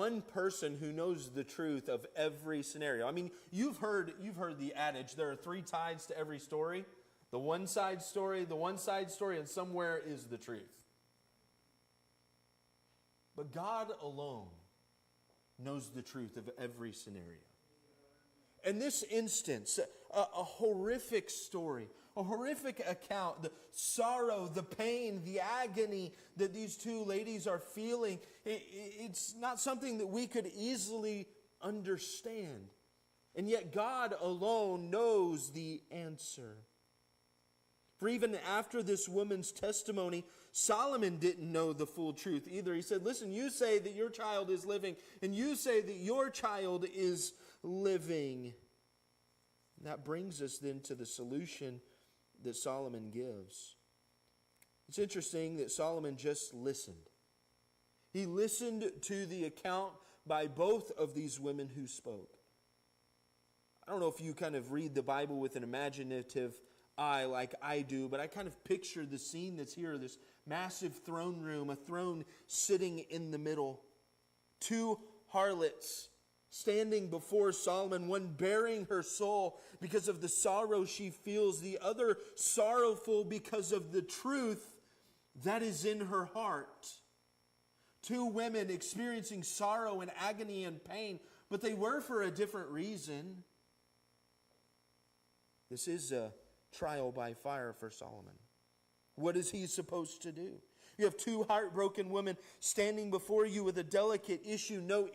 one person who knows the truth of every scenario. I mean, you've heard the adage, there are three sides to every story. The one side story, and somewhere is the truth. But God alone knows the truth of every scenario. In this instance, a horrific story, a horrific account, the sorrow, the pain, the agony that these two ladies are feeling, it's not something that we could easily understand. And yet God alone knows the answer. For even after this woman's testimony, Solomon didn't know the full truth either. He said, listen, you say that your child is living, and you say that your child is living. And that brings us then to the solution that Solomon gives. It's interesting that Solomon just listened. He listened to the account by both of these women who spoke. I don't know if you kind of read the Bible with an imaginative eye like I do, but I kind of picture the scene that's here, this massive throne room, a throne sitting in the middle. Two harlots standing before Solomon, one bearing her soul because of the sorrow she feels, the other sorrowful because of the truth that is in her heart. Two women experiencing sorrow and agony and pain, but they were for a different reason. This is a trial by fire for Solomon. What is he supposed to do? You have two heartbroken women standing before you with a delicate issue, no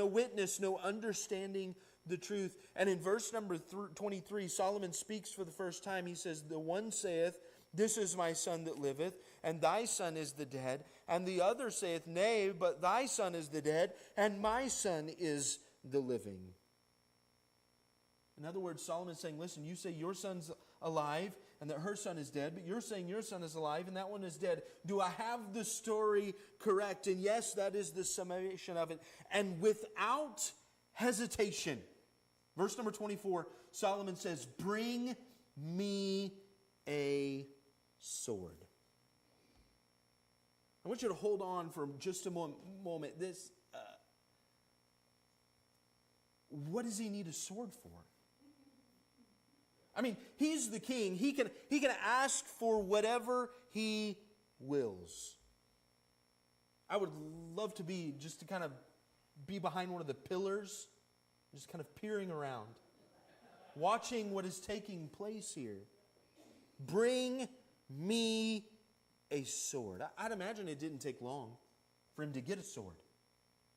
witness, no understanding the truth. And in verse number 23, Solomon speaks for the first time. He says, the one saith, this is my son that liveth, and thy son is the dead. And the other saith, nay, but thy son is the dead, and my son is the living. In other words, Solomon's saying, listen, you say your son's alive and that her son is dead, but you're saying your son is alive and that one is dead. Do I have the story correct? And yes, that is the summation of it. And without hesitation, verse number 24, Solomon says, bring me a sword. I want you to hold on for just a moment. What does he need a sword for? I mean, he's the king. He can ask for whatever he wills. I would love to be behind one of the pillars, just kind of peering around, watching what is taking place here. Bring me a sword. I'd imagine it didn't take long for him to get a sword.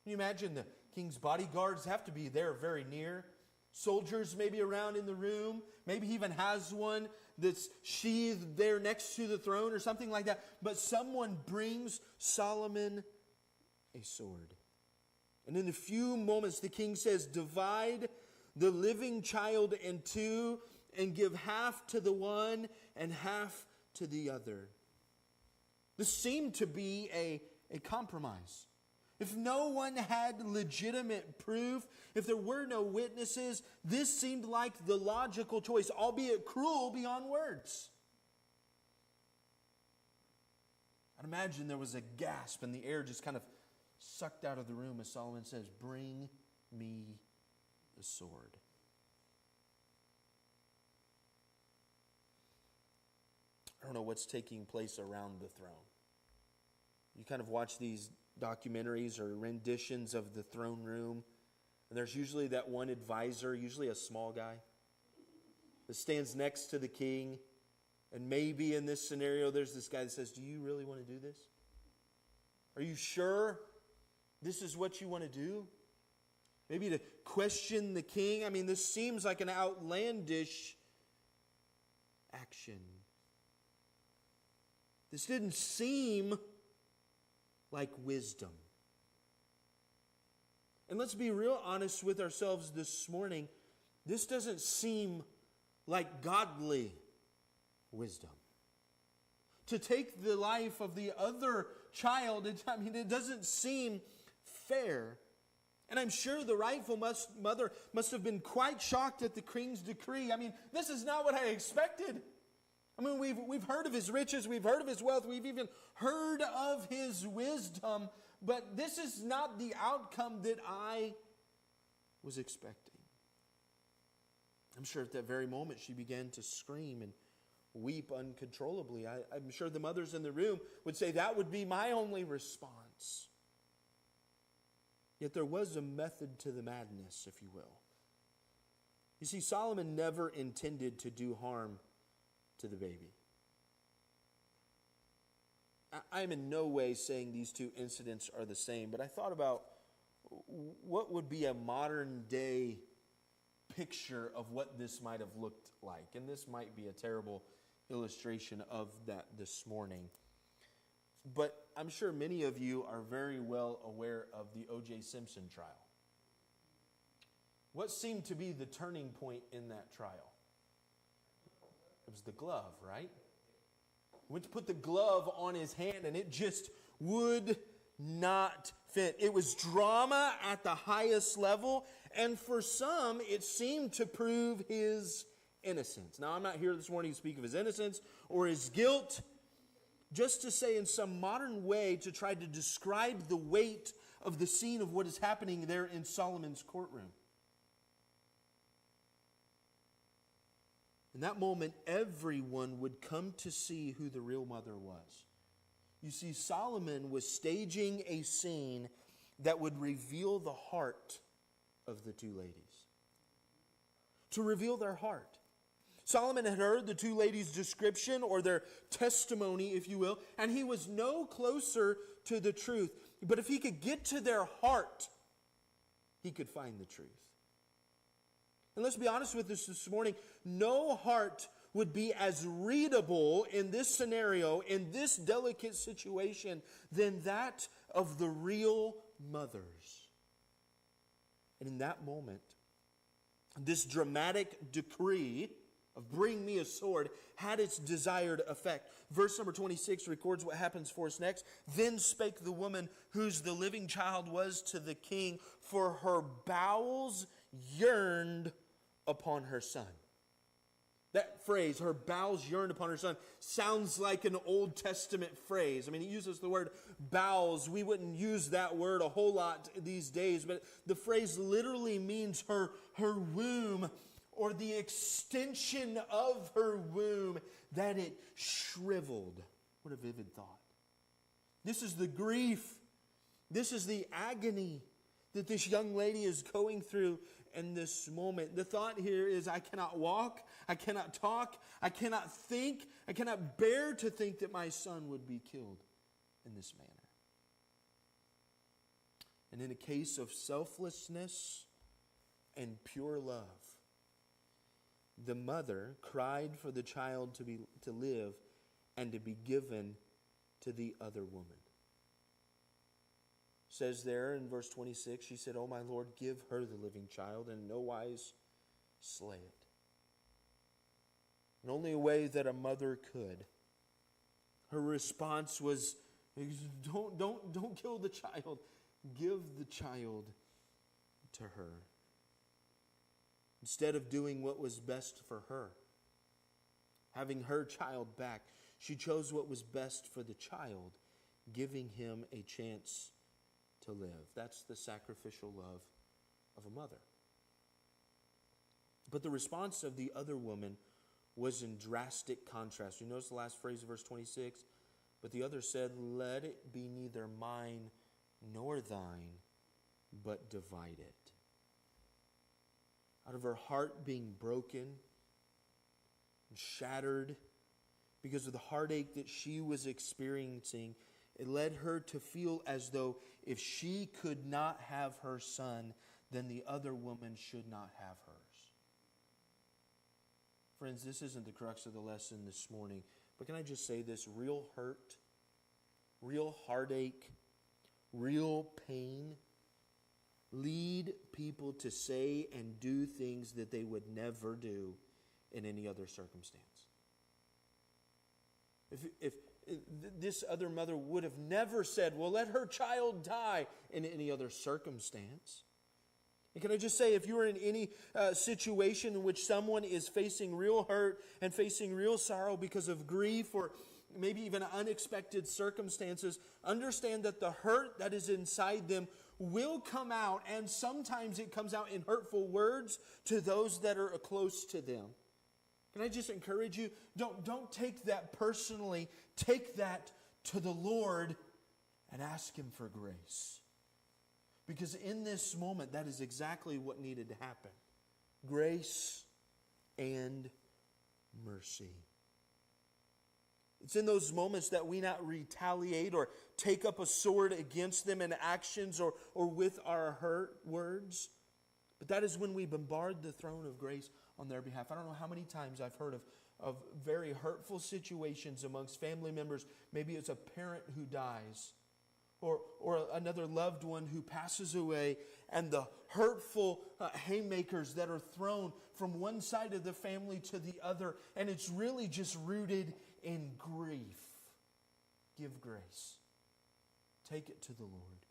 Can you imagine the king's bodyguards have to be there very near? Soldiers maybe around in the room. Maybe he even has one that's sheathed there next to the throne or something like that. But someone brings Solomon a sword. And in a few moments the king says, divide the living child in two and give half to the one and half to the other. This seemed to be a compromise. If no one had legitimate proof, if there were no witnesses, this seemed like the logical choice, albeit cruel beyond words. I'd imagine there was a gasp and the air just kind of sucked out of the room as Solomon says, bring me the sword. I don't know what's taking place around the throne. You kind of watch these documentaries or renditions of the throne room, and there's usually that one advisor, usually a small guy, that stands next to the king. And maybe in this scenario, there's this guy that says, do you really want to do this? Are you sure this is what you want to do? Maybe to question the king. I mean, this seems like an outlandish action. This didn't seem like wisdom. And let's be real honest with ourselves this morning. This doesn't seem like godly wisdom. To take the life of the other child, it doesn't seem fair. And I'm sure the rightful mother must have been quite shocked at the king's decree. I mean, this is not what I expected. I mean, we've heard of his riches, we've heard of his wealth, we've even heard of his wisdom. but this is not the outcome that I was expecting. I'm sure at that very moment she began to scream and weep uncontrollably. I'm sure the mothers in the room would say that would be my only response. Yet there was a method to the madness, if you will. You see, Solomon never intended to do harm to the baby. I'm in no way saying these two incidents are the same, but I thought about what would be a modern day picture of what this might have looked like. And this might be a terrible illustration of that this morning. But I'm sure many of you are very well aware of the O.J. Simpson trial. What seemed to be the turning point in that trial? It was the glove, right? Went to put the glove on his hand and it just would not fit. It was drama at the highest level, and for some it seemed to prove his innocence. Now, I'm not here this morning to speak of his innocence or his guilt, just to say in some modern way to try to describe the weight of the scene of what is happening there in Solomon's courtroom. In that moment, everyone would come to see who the real mother was. You see, Solomon was staging a scene that would reveal the heart of the two ladies. To reveal their heart. Solomon had heard the two ladies' description, or their testimony, if you will, and he was no closer to the truth. But if he could get to their heart, he could find the truth. And let's be honest with this morning, no heart would be as readable in this scenario, in this delicate situation, than that of the real mothers. And in that moment, this dramatic decree of bring me a sword had its desired effect. Verse number 26 records what happens for us next. Then spake the woman whose the living child was to the king, for her bowels yearned upon her son. That phrase, her bowels yearned upon her son, sounds like an Old Testament phrase. I mean, he uses the word bowels. We wouldn't use that word a whole lot these days, but the phrase literally means her womb, or the extension of her womb, that it shriveled. What a vivid thought. This is the grief. This is the agony that this young lady is going through in this moment. The thought here is, I cannot walk, I cannot talk, I cannot think, I cannot bear to think that my son would be killed in this manner. And in a case of selflessness and pure love, the mother cried for the child to live and to be given to the other woman. Says there in verse 26, she said, "O my Lord, give her the living child, and in no wise slay it." In only a way that a mother could. Her response was, don't kill the child. Give the child to her. Instead of doing what was best for her, having her child back, she chose what was best for the child, giving him a chance to live. That's the sacrificial love of a mother. But the response of the other woman was in drastic contrast. You notice the last phrase of verse 26? But the other said, "Let it be neither mine nor thine, but divide it." Out of her heart being broken and shattered because of the heartache that she was experiencing, it led her to feel as though if she could not have her son, then the other woman should not have hers. Friends, this isn't the crux of the lesson this morning, but can I just say this? Real hurt, real heartache, real pain lead people to say and do things that they would never do in any other circumstance. If this other mother would have never said, well, let her child die in any other circumstance. And can I just say, if you are in any situation in which someone is facing real hurt and facing real sorrow because of grief or maybe even unexpected circumstances, understand that the hurt that is inside them will come out, and sometimes it comes out in hurtful words to those that are close to them. Can I just encourage you? Don't take that personally. Take that to the Lord and ask Him for grace. Because in this moment, that is exactly what needed to happen. Grace and mercy. It's in those moments that we not retaliate or take up a sword against them in actions or with our hurt words. But that is when we bombard the throne of grace on their behalf. I don't know how many times I've heard of very hurtful situations amongst family members. Maybe it's a parent who dies or another loved one who passes away, and the hurtful haymakers that are thrown from one side of the family to the other, and it's really just rooted in grief. Give grace. Take it to the Lord.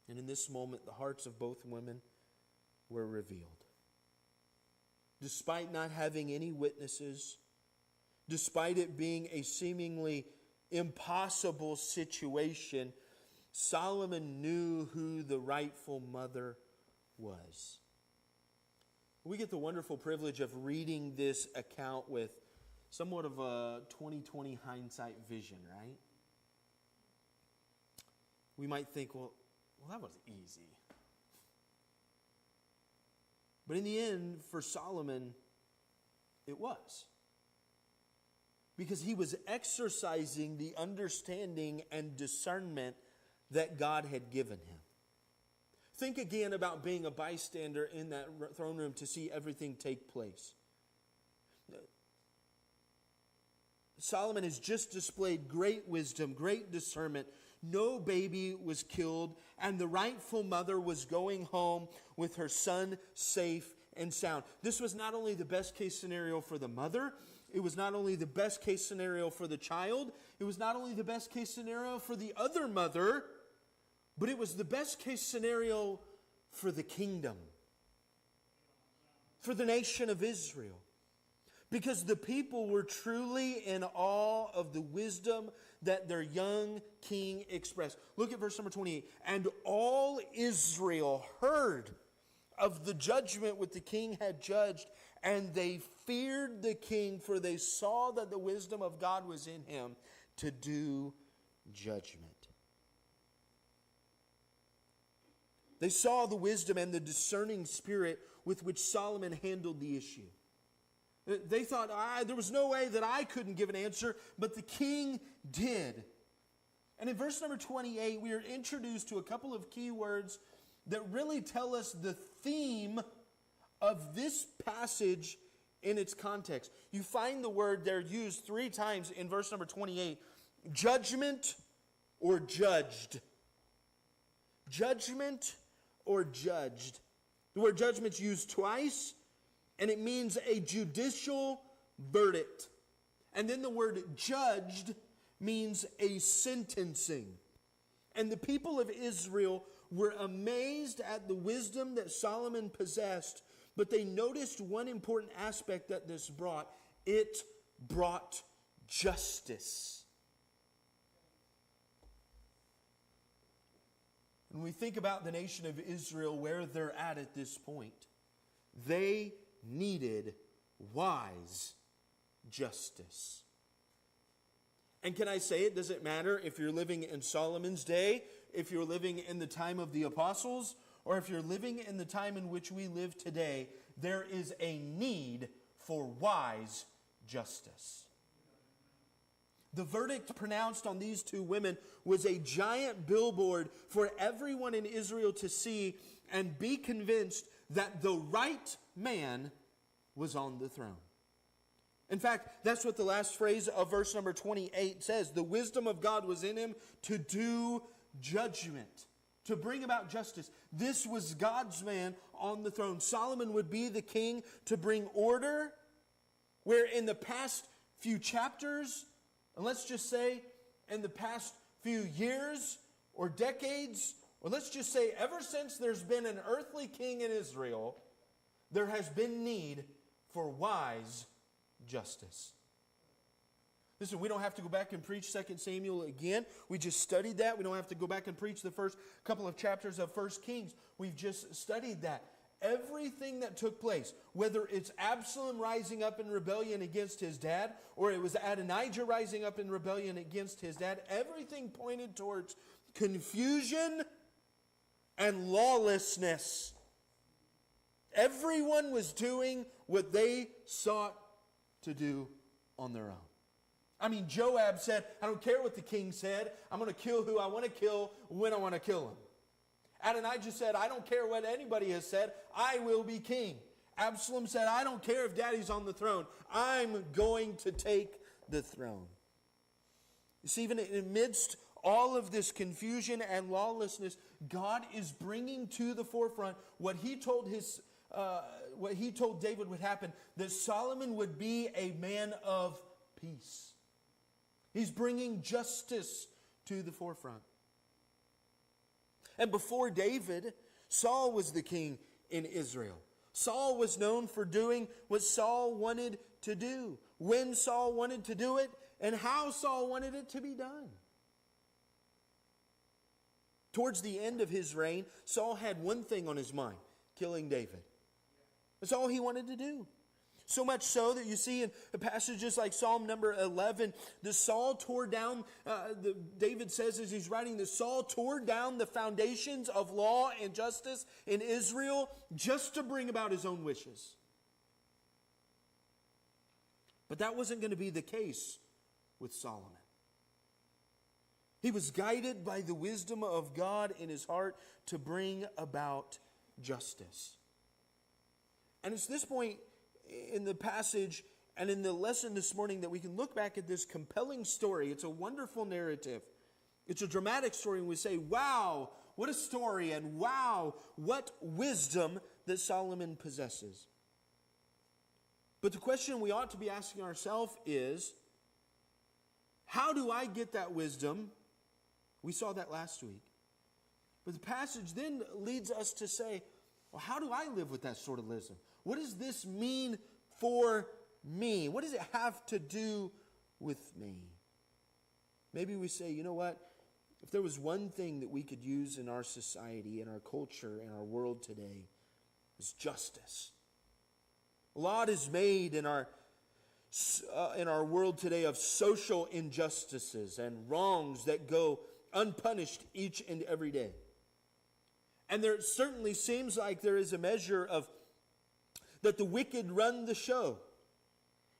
And in this moment, the hearts of both women were revealed. Despite not having any witnesses, despite it being a seemingly impossible situation, Solomon knew who the rightful mother was. We get the wonderful privilege of reading this account with somewhat of a 20/20 hindsight vision, right? We might think, well, that was easy. But in the end, for Solomon, it was. Because he was exercising the understanding and discernment that God had given him. Think again about being a bystander in that throne room to see everything take place. Solomon has just displayed great wisdom, great discernment. No baby was killed, and the rightful mother was going home with her son safe and sound. This was not only the best case scenario for the mother, it was not only the best case scenario for the child, it was not only the best case scenario for the other mother, but it was the best case scenario for the kingdom, for the nation of Israel. Because the people were truly in awe of the wisdom that their young king expressed. Look at verse number 28. And all Israel heard of the judgment which the king had judged, and they feared the king, for they saw that the wisdom of God was in him to do judgment. They saw the wisdom and the discerning spirit with which Solomon handled the issue. They thought, there was no way that I couldn't give an answer, but the king did. And in verse number 28, we are introduced to a couple of key words that really tell us the theme of this passage in its context. You find the word there used 3 times in verse number 28. Judgment or judged. Judgment or judged. The word judgment's used twice, and it means a judicial verdict. And then the word judged means a sentencing. And the people of Israel were amazed at the wisdom that Solomon possessed, but they noticed one important aspect that this brought. It brought justice. When we think about the nation of Israel, where they're at this point, they needed wise justice. And can I say, it doesn't matter if you're living in Solomon's day, if you're living in the time of the apostles, or if you're living in the time in which we live today, there is a need for wise justice. The verdict pronounced on these 2 women was a giant billboard for everyone in Israel to see and be convinced that the right man was on the throne. In fact, that's what the last phrase of verse number 28 says. The wisdom of God was in him to do judgment, to bring about justice. This was God's man on the throne. Solomon would be the king to bring order, where in the past few chapters, and let's just say in the past few years or decades, or let's just say ever since there's been an earthly king in Israel, there has been need for wise justice. Listen, we don't have to go back and preach 2 Samuel again. We just studied that. We don't have to go back and preach the first couple of chapters of 1 Kings. We've just studied that. Everything that took place, whether it's Absalom rising up in rebellion against his dad, or it was Adonijah rising up in rebellion against his dad, everything pointed towards confusion and lawlessness. Everyone was doing what they sought to do on their own. I mean, Joab said, I don't care what the king said. I'm going to kill who I want to kill when I want to kill him. Adonijah said, I don't care what anybody has said. I will be king. Absalom said, I don't care if daddy's on the throne. I'm going to take the throne. You see, even amidst all of this confusion and lawlessness, God is bringing to the forefront what he told David would happen, that Solomon would be a man of peace. He's bringing justice to the forefront. And before David, Saul was the king in Israel. Saul was known for doing what Saul wanted to do, when Saul wanted to do it, and how Saul wanted it to be done. Towards the end of his reign, Saul had one thing on his mind: killing David. That's all he wanted to do. So much so that you see in passages like Psalm number 11, that Saul tore down, David says as he's writing, that Saul tore down the foundations of law and justice in Israel just to bring about his own wishes. But that wasn't going to be the case with Solomon. He was guided by the wisdom of God in his heart to bring about justice. And it's this point in the passage and in the lesson this morning that we can look back at this compelling story. It's a wonderful narrative. It's a dramatic story, and we say, wow, what a story, and wow, what wisdom that Solomon possesses. But the question we ought to be asking ourselves is, how do I get that wisdom? We saw that last week. But the passage then leads us to say, well, how do I live with that sort of wisdom? What does this mean for me? What does it have to do with me? Maybe we say, you know what? If there was one thing that we could use in our society, in our culture, in our world today, it's justice. A lot is made in our world today of social injustices and wrongs that go unpunished each and every day. And there certainly seems like there is a measure of that the wicked run the show.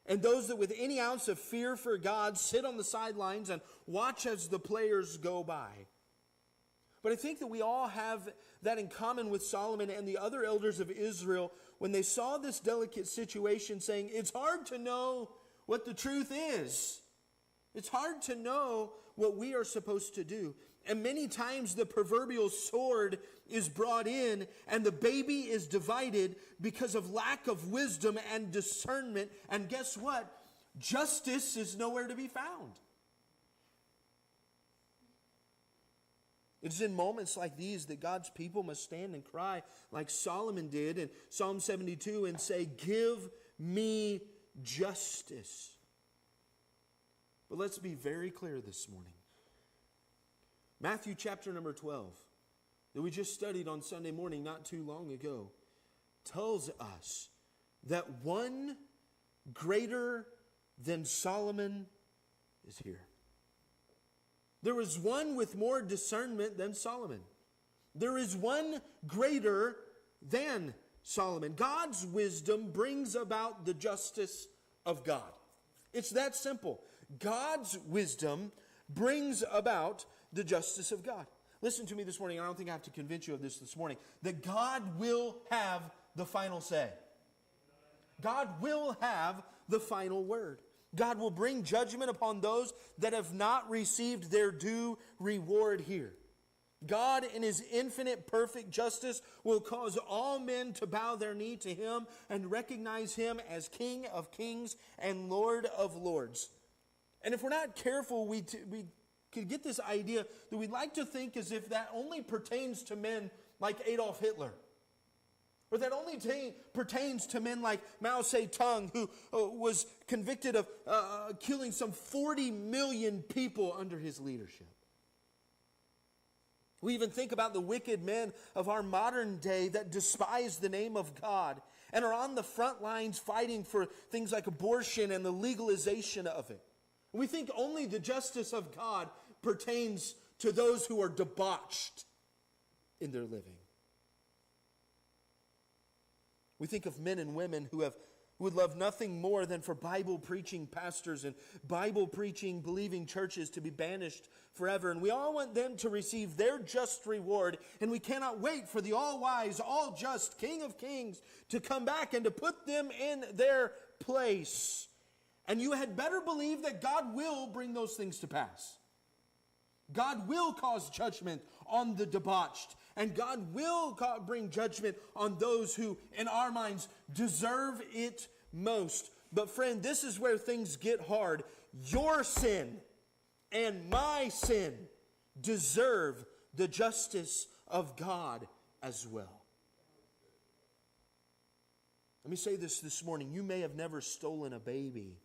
And those that with any ounce of fear for God sit on the sidelines and watch as the players go by. But I think that we all have that in common with Solomon and the other elders of Israel when they saw this delicate situation, saying, it's hard to know what the truth is. It's hard to know what we are supposed to do. And many times the proverbial sword is brought in and the baby is divided because of lack of wisdom and discernment. And guess what? Justice is nowhere to be found. It's in moments like these that God's people must stand and cry like Solomon did in Psalm 72 and say, give me justice. But let's be very clear this morning. Matthew chapter number 12, that we just studied on Sunday morning not too long ago, tells us that one greater than Solomon is here. There is one with more discernment than Solomon. There is one greater than Solomon. God's wisdom brings about the justice of God. It's that simple. God's wisdom brings about the justice of God. Listen to me this morning. I don't think I have to convince you of this morning. That God will have the final say. God will have the final word. God will bring judgment upon those that have not received their due reward here. God in his infinite perfect justice will cause all men to bow their knee to him and recognize him as King of kings and Lord of lords. And if we're not careful, we could get this idea that we'd like to think as if that only pertains to men like Adolf Hitler, or that only pertains to men like Mao Zedong, who was convicted of killing some 40 million people under his leadership. We even think about the wicked men of our modern day that despise the name of God and are on the front lines fighting for things like abortion and the legalization of it. We think only the justice of God pertains to those who are debauched in their living. We think of men and women who would love nothing more than for Bible-preaching pastors and Bible-preaching, believing churches to be banished forever. And we all want them to receive their just reward. And we cannot wait for the all-wise, all-just King of Kings to come back and to put them in their place. And you had better believe that God will bring those things to pass. God will cause judgment on the debauched. And God will bring judgment on those who, in our minds, deserve it most. But friend, this is where things get hard. Your sin and my sin deserve the justice of God as well. Let me say this morning. You may have never stolen a baby,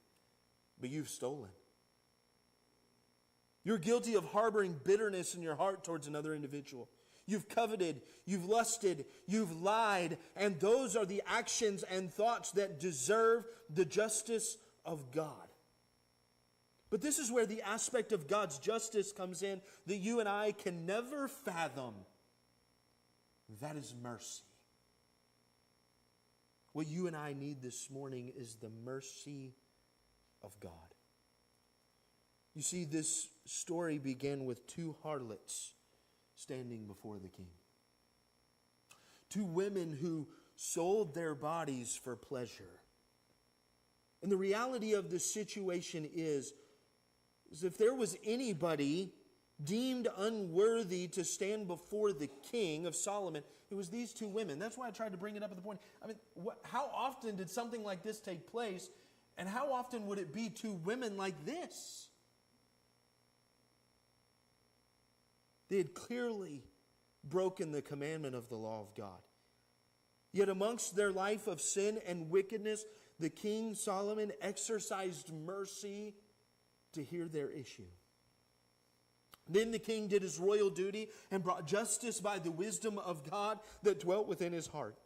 but you've stolen. You're guilty of harboring bitterness in your heart towards another individual. You've coveted, you've lusted, you've lied, and those are the actions and thoughts that deserve the justice of God. But this is where the aspect of God's justice comes in that you and I can never fathom. That is mercy. What you and I need this morning is the mercy of God. You see, this story began with two harlots standing before the king. Two women who sold their bodies for pleasure. And the reality of this situation is if there was anybody deemed unworthy to stand before the king of Solomon, it was these two women. That's why I tried to bring it up at the point. I mean, how often did something like this take place? And how often would it be two women like this? They had clearly broken the commandment of the law of God. Yet amongst their life of sin and wickedness, the king Solomon exercised mercy to hear their issue. Then the king did his royal duty and brought justice by the wisdom of God that dwelt within his heart.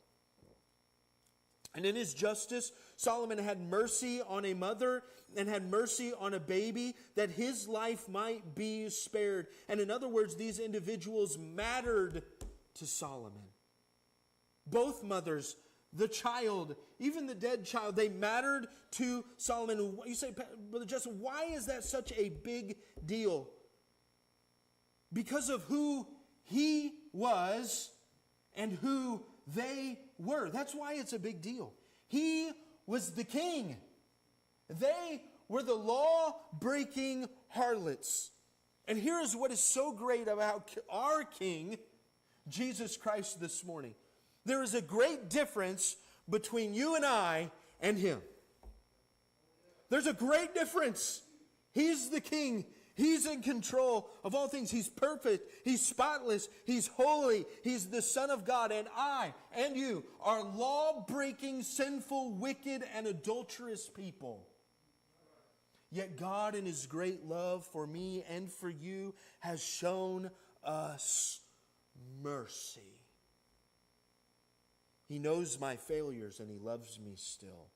And in his justice, Solomon had mercy on a mother and had mercy on a baby that his life might be spared. And in other words, these individuals mattered to Solomon. Both mothers, the child, even the dead child, they mattered to Solomon. You say, Brother Justin, why is that such a big deal? Because of who he was and who they were. That's why it's a big deal. He was the king. They were the law-breaking harlots. And here is what is so great about our King, Jesus Christ, this morning. There is a great difference between you and I and him. There's a great difference. He's the king. He's in control of all things. He's perfect. He's spotless. He's holy. He's the Son of God. And I and you are law-breaking, sinful, wicked, and adulterous people. Yet God, in his great love for me and for you, has shown us mercy. He knows my failures and he loves me still.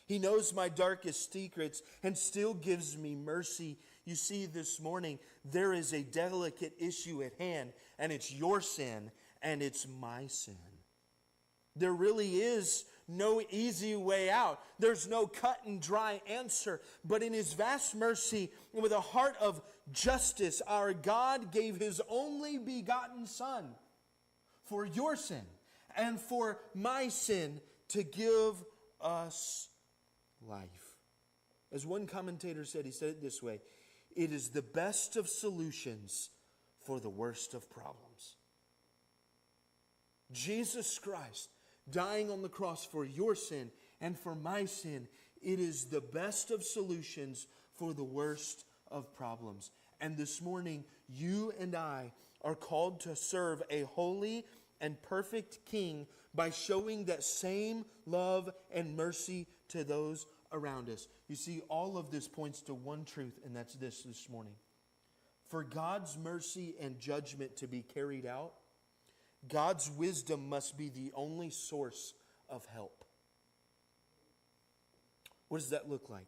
He knows my darkest secrets and still gives me mercy. You see, this morning, there is a delicate issue at hand, and it's your sin, and it's my sin. There really is no easy way out. There's no cut and dry answer. But in his vast mercy, and with a heart of justice, our God gave his only begotten Son for your sin and for my sin to give us life. As one commentator said, he said it this way: it is the best of solutions for the worst of problems. Jesus Christ dying on the cross for your sin and for my sin, it is the best of solutions for the worst of problems. And this morning, you and I are called to serve a holy and perfect King by showing that same love and mercy to those around us. You see, all of this points to one truth, and that's this morning. For God's mercy and judgment to be carried out, God's wisdom must be the only source of help. What does that look like?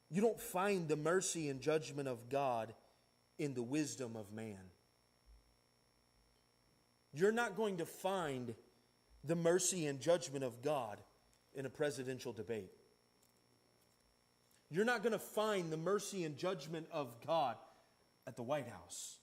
You don't find the mercy and judgment of God in the wisdom of man. You're not going to find the mercy and judgment of God in a presidential debate. You're not going to find the mercy and judgment of God at the White House.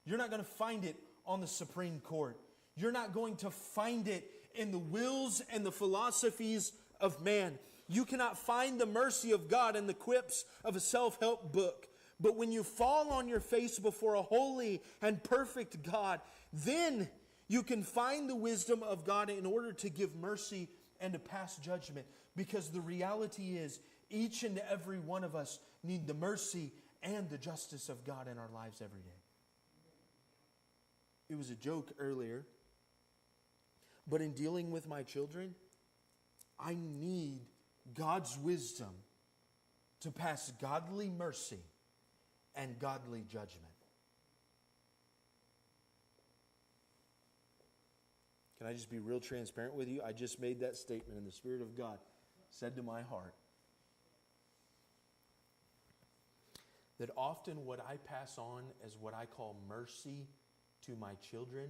You're not going to find it on the Supreme Court. You're not going to find it in the wills and the philosophies of man. You cannot find the mercy of God in the quips of a self-help book. But when you fall on your face before a holy and perfect God, then you can find the wisdom of God in order to give mercy and to pass judgment. Because the reality is, each and every one of us need the mercy and the justice of God in our lives every day. It was a joke earlier, but in dealing with my children, I need God's wisdom to pass godly mercy and godly judgment. Can I just be real transparent with you? I just made that statement, and the Spirit of God said to my heart that often what I pass on as what I call mercy to my children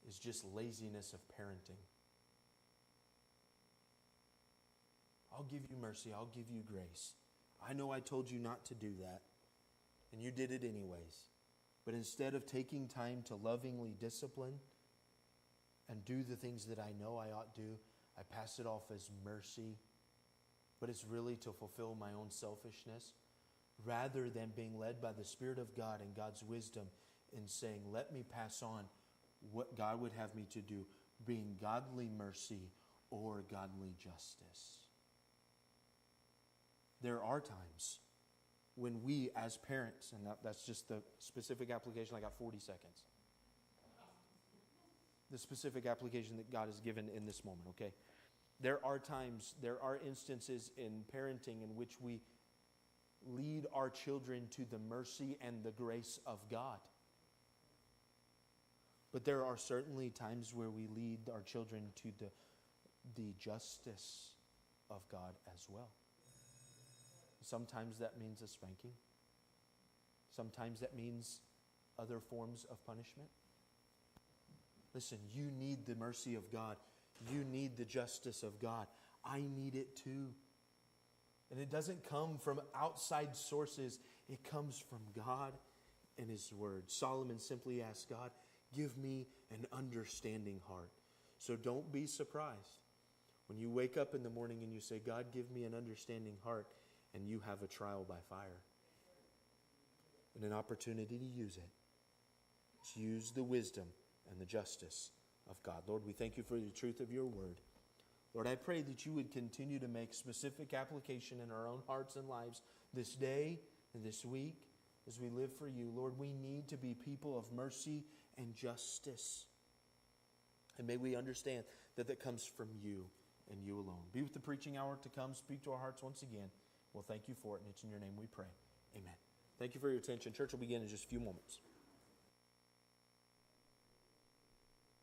is just laziness of parenting. I'll give you mercy. I'll give you grace. I know I told you not to do that, and you did it anyways. But instead of taking time to lovingly discipline and do the things that I know I ought to do, I pass it off as mercy. But it's really to fulfill my own selfishness, rather than being led by the Spirit of God and God's wisdom in saying, let me pass on what God would have me to do, being godly mercy or godly justice. There are times when we as parents, and that's just the specific application, I got 40 seconds. The specific application that God has given in this moment, okay? There are times, there are instances in parenting in which we lead our children to the mercy and the grace of God. But there are certainly times where we lead our children to the justice of God as well. Sometimes that means a spanking. Sometimes that means other forms of punishment. Listen, you need the mercy of God. You need the justice of God. I need it too. And it doesn't come from outside sources. It comes from God and His Word. Solomon simply asked God, give me an understanding heart. So don't be surprised when you wake up in the morning and you say, God, give me an understanding heart, and you have a trial by fire and an opportunity to use it. To use the wisdom and the justice of God. Lord, we thank you for the truth of your word. Lord, I pray that you would continue to make specific application in our own hearts and lives this day and this week as we live for you. Lord, we need to be people of mercy and justice. And may we understand that that comes from you and you alone. Be with the preaching hour to come. Speak to our hearts once again. Well, thank you for it, and it's in your name we pray. Amen. Thank you for your attention. Church will begin in just a few moments.